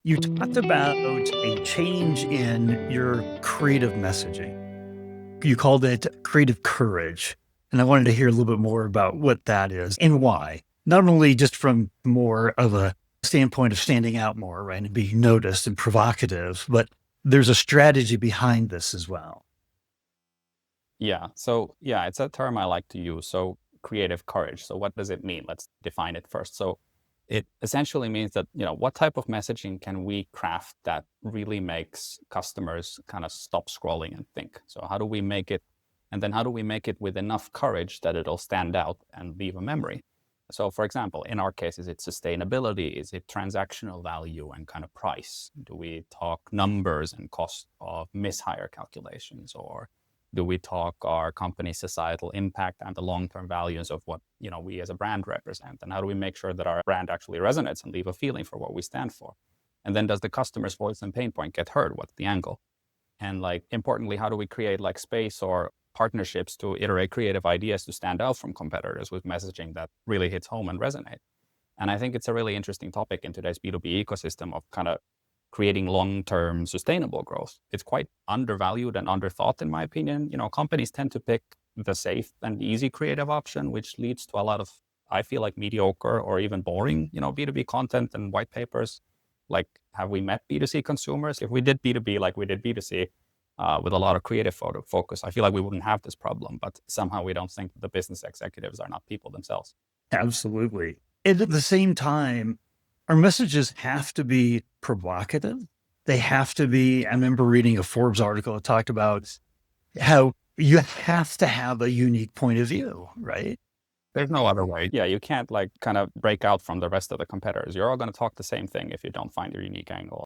You talked about a change in your creative messaging. You called it creative courage. And I wanted to hear a little bit more about what that is and why. Not only just from more of a standpoint of standing out more, right, and being noticed and provocative, but there's a strategy behind this as well. Yeah. So yeah, it's a term I like to use. So creative courage. So what does it mean? Let's define it first. So it essentially means that, what type of messaging can we craft that really makes customers kind of stop scrolling and think? So how do we make it, and then how do we make it with enough courage that it'll stand out and leave a memory? So for example, in our case, is it sustainability? Is it transactional value and kind of price? Do we talk numbers and cost of mishire calculations, or do we talk our company's societal impact and the long-term values of what we as a brand represent, and how do we make sure that our brand actually resonates and leave a feeling for what we stand for? And then does the customer's voice and pain point get heard? What's the angle? And like importantly, how do we create like space or partnerships to iterate creative ideas to stand out from competitors with messaging that really hits home and resonate? And I think it's a really interesting topic in today's B2B ecosystem of kind of creating long-term sustainable growth. It's quite undervalued and underthought, in my opinion. Companies tend to pick the safe and easy creative option, which leads to a lot of, I feel like, mediocre or even boring, B2B content and white papers. Like, have we met B2C consumers? If we did B2B like we did B2C, with a lot of creative focus, I feel like we wouldn't have this problem. But somehow we don't think that the business executives are not people themselves. Absolutely. And at the same time, our messages have to be provocative. They have to be, I remember reading a Forbes article that talked about how you have to have a unique point of view, right? There's no other way. Yeah, you can't like kind of break out from the rest of the competitors. You're all going to talk the same thing if you don't find your unique angle.